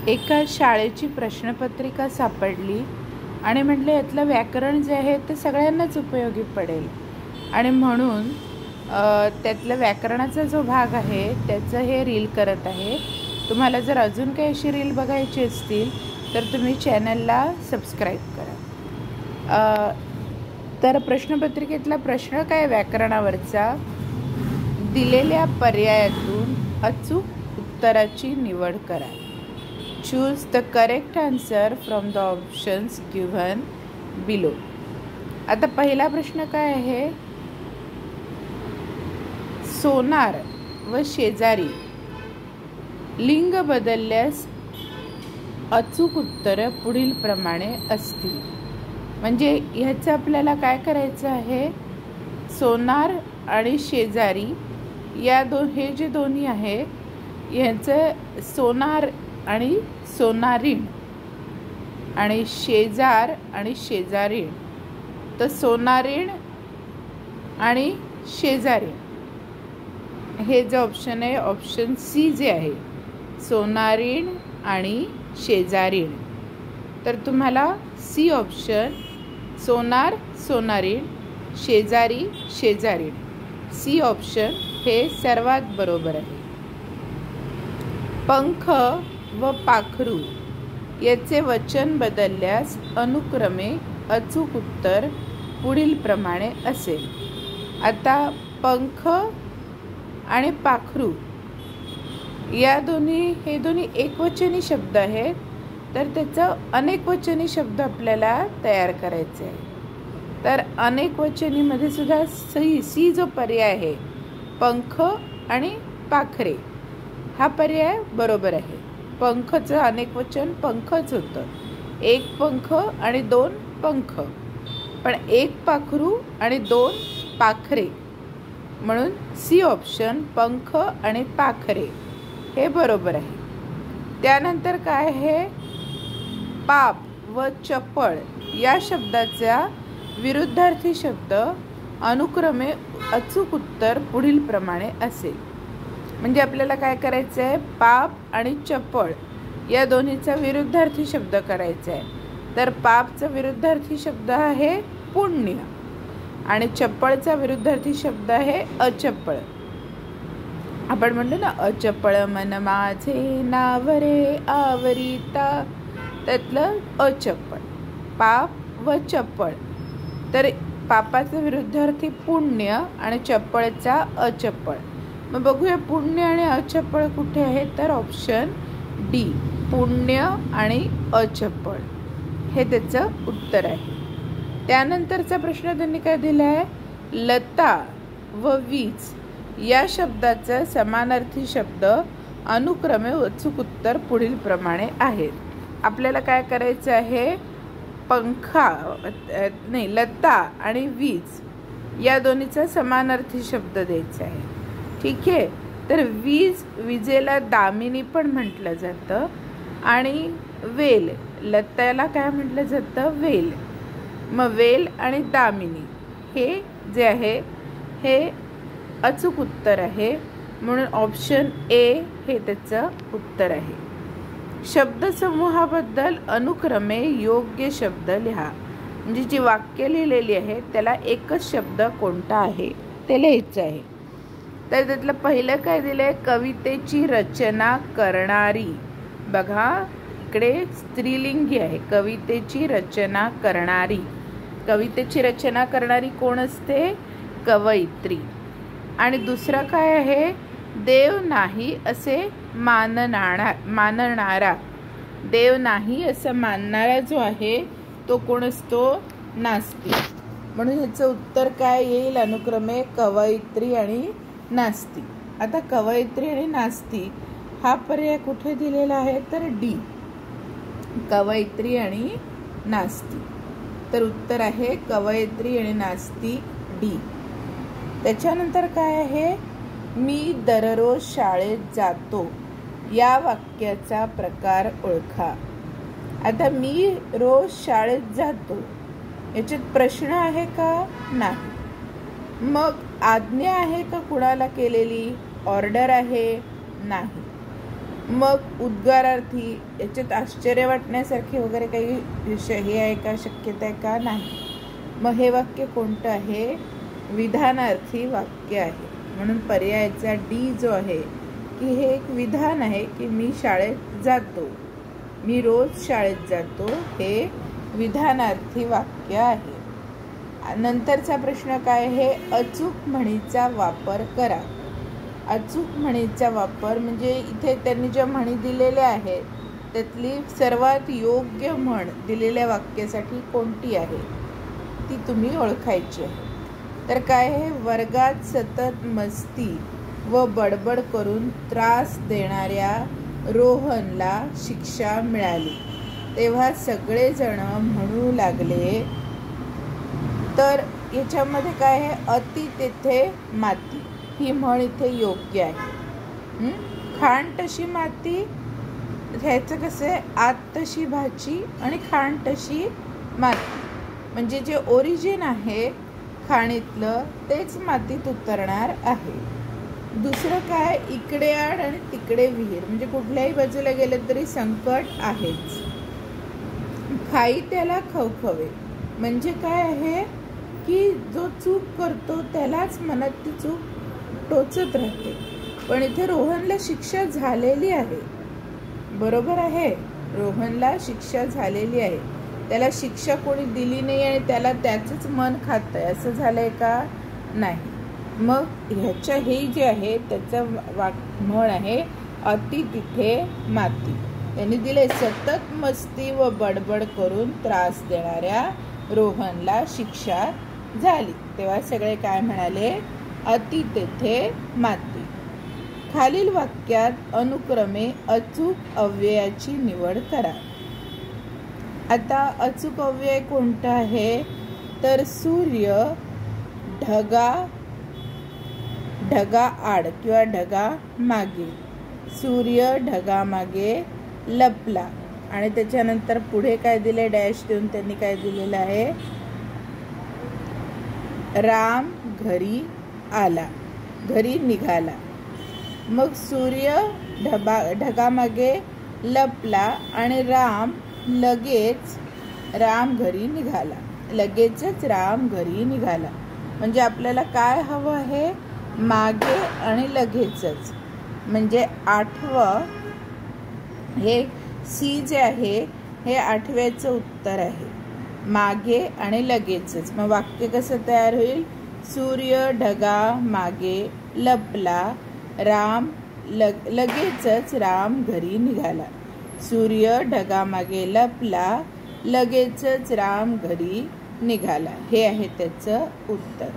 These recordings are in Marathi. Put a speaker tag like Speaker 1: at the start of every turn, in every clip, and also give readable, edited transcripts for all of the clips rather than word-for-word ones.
Speaker 1: एका शाळेची प्रश्नपत्रिका सापडली आणि म्हटलं यातलं व्याकरण जे आहे ते सगळ्यांनाच उपयोगी पडेल आणि म्हणून त्यातलं व्याकरणाचा जो भाग आहे त्याचं हे रील करत आहे. तुम्हाला जर अजून काही अशी रील बघायची असतील तर तुम्ही चॅनलला सबस्क्राईब करा. तर प्रश्नपत्रिकेतला प्रश्न काय व्याकरणावरचा, दिलेल्या पर्यायातून अचूक उत्तराची निवड करा. Choose the correct answer from the options given below. आता पहिला प्रश्न काय आहे, सोनार व शेजारी लिंग बदलल्यास अचूक उत्तर पुढील प्रमाणे असतील. म्हणजे ह्याचं आपल्याला काय करायचं आहे, सोनार आणि शेजारी या हे जे दोन्ही आहे ह्याचं सोनार आणि सोनारीण आणि शेजार आणि शेजारीण, तर सोनारीण आणि शेजारीण हे जे ऑप्शन आहे ऑप्शन सी जे आहे सोनारीण आणि शेजारीण, तर तुम्हाला सी ऑप्शन सोनार सोनारीण शेजारी शेजारीण सी ऑप्शन हे सर्वात बरोबर आहे. पंख व पाखरू याचे वचन बदलल्यास अनुक्रमे अचूक उत्तर पुढील प्रमाणे असेल. आता पंख आणि पाखरू या हे दोन्ही एकवचनी शब्द आहेत, तर त्याचं अनेकवचनी शब्द आपल्याला तयार करायचे आहे. तर अनेकवचनीमध्ये सुद्धा सी जो पर्याय आहे पंख आणि पाखरे हा पर्याय बरोबर आहे. पंखचं अनेकवचन पंखच होतं, एक पंख आणि दोन पंख, पण एक पाखरू आणि दोन पाखरे, म्हणून सी ऑप्शन पंख आणि पाखरे हे बरोबर आहे. त्यानंतर काय आहे, पाप व चपळ या शब्दाचा विरुद्धार्थी शब्द अनुक्रमे अचूक उत्तर पुढील प्रमाणे असेल. म्हणजे आपल्याला काय करायचं आहे, पाप आणि चपळ या दोन्हीचा विरुद्धार्थी शब्द करायचा आहे. तर पापचा विरुद्धार्थी शब्द आहे पुण्य आणि चपळचा विरुद्धार्थी शब्द आहे अचपळ. आपण म्हणतो ना, अचपळ मन माझे नावरे आवरिता, त्यातलं अचपळ पाप व चपळ. तर पापाचा विरुद्धार्थी पुण्य आणि चपळचा अचपळ. मग बघूया पुण्य आणि अचपळ कुठे आहे, तर ऑप्शन डी पुण्य आणि अचपळ हे त्याचं उत्तर आहे. त्यानंतरचा प्रश्न त्यांनी काय दिला आहे, लता व वीज या शब्दाचा समानार्थी शब्द अनुक्रमे अचूक उत्तर पुढील प्रमाणे आहेत. आपल्याला काय करायचं आहे, लता आणि वीज या दोन्हीचा समानार्थी शब्द द्यायचा आहे. ठीक आहे, तर विजेला दामिनी पण म्हटलं जातं आणि वेल लताला काय म्हटलं जातं, वेल. मग वेल आणि दामिनी हे जे आहे हे अचूक उत्तर आहे, म्हणून ऑप्शन ए हे त्याचं उत्तर आहे. शब्दसमूहाबद्दल अनुक्रमे योग्य शब्द लिहा. म्हणजे जी वाक्य लिहिलेली आहे त्याला एकच शब्द कोणता आहे ते लिहायचं आहे. तर त्यातलं पहिलं काय दिलंय, कवितेची रचना करणारी. बघा इकडे स्त्रीलिंगी आहे, कवितेची रचना करणारी. कवितेची रचना करणारी कोण असते, कवयित्री. आणि दुसरं काय आहे, देव नाही असे मानणारा. देव नाही असं मानणारा जो आहे तो कोण असतो, नास्तिक. म्हणून ह्याचं उत्तर काय येईल, अनुक्रमे कवयित्री आणि नास्तिक. आता कवयित्री आणि नास्तिक हा पर्याय कुठे दिलेला आहे, तर डी कवयित्री आणि नास्तिक. तर उत्तर आहे कवयित्री आणि नास्तिक डी. त्याच्यानंतर काय आहे, मी दररोज शाळेत जातो या वाक्याचा प्रकार ओळखा. आता मी रोज शाळेत जातो याच्यात प्रश्न आहे का, नाही. मग आज्ञा आहे का कुणाला केलेली, ऑर्डर आहे, नाही. मग उद्गारार्थी, याच्यात आश्चर्य वाटण्यासारखे वगैरे काही विषय हे आहे का, शक्यता आहे का? नाही. मग हे वाक्य कोणतं आहे? विधानार्थी वाक्य आहे. म्हणून पर्यायाचा डी जो आहे की हे एक विधान आहे की मी शाळेत जातो, मी रोज शाळेत जातो, हे विधानार्थी वाक्य आहे. नंतरचा प्रश्न काय आहे? अचूक म्हणीचा वापर करा. अचूक म्हणीचा वापर म्हणजे इथे त्यांनी ज्या म्हणी दिलेल्या आहेत त्यातली सर्वात योग्य म्हण दिलेल्या वाक्यासाठी कोणती आहे ती तुम्ही ओळखायची आहे. तर काय आहे? वर्गात सतत मस्ती व बडबड करून त्रास देणाऱ्या रोहनला शिक्षा मिळाली तेव्हा सगळेजण म्हणू लागले. तर याच्यामध्ये काय आहे? अति तेथे माती ही म्हण इथे योग्य आहे. खाण तशी माती, ह्याचं कसं आहे? आत तशी भाची आणि खाण तशी माती, म्हणजे जे ओरिजिन आहे खाणीतलं तेच मातीत उतरणार आहे. दुसरं काय? इकडे आड आणि तिकडे विहीर, म्हणजे कुठल्याही बाजूला गेलं तरी संकट आहेच. खाई त्याला खवखवे, म्हणजे काय आहे की जो चूक करतो त्यालाच मनात ती चूक टोचत राहते. पण इथे रोहनला शिक्षा झालेली आहे, बरोबर आहे? रोहनला शिक्षा झालेली आहे, त्याला शिक्षा कोणी दिली नाही आणि त्याला त्याचंच मन खात आहे असं झालंय का? नाही. मग ह्याच्या हे जे आहे त्याचं म्हण आहे अति तिथे माती. त्यांनी दिले सतत मस्ती व बडबड करून त्रास देणाऱ्या रोहनला शिक्षा झाली तेव्हा सगळे काय म्हणाले? अति तेथे माती. खालील वाक्यात अनुक्रमे अचूक अव्ययाची निवड करा. आता अचूक अव्यय कोणतं आहे? तर सूर्य ढगा आड किंवा ढगा मागे, सूर्य ढगा मागे लपला. आणि त्याच्यानंतर पुढे काय दिले? डॅश देऊन त्यांनी काय दिलेलं आहे? राम घरी आला, घरी निघाला. मग सूर्य ढगामागे लपला आणि राम घरी निघाला, लगेचच राम घरी निघाला. म्हणजे आपल्याला काय हवं आहे? मागे आणि लगेचच, म्हणजे 8वं हे सी जे आहे हे 8व्याचं उत्तर आहे, मागे आणि लगेचच. मग वाक्य कसं तयार होईल? सूर्य ढगा मागे लपला, लगेचच राम घरी निघाला. सूर्य ढगामागे लपला, लगेचच राम घरी निघाला, हे आहे त्याचं उत्तर.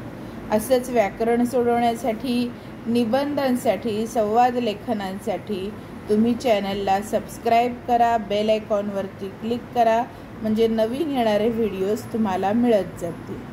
Speaker 1: असंच व्याकरण सोडवण्यासाठी, निबंधांसाठी, संवाद लेखनांसाठी तुम्ही चॅनलला सबस्क्राईब करा, बेल आयकॉनवरती क्लिक करा, म्हणजे नवीन येणारे व्हिडिओज तुम्हाला मिळत जातील.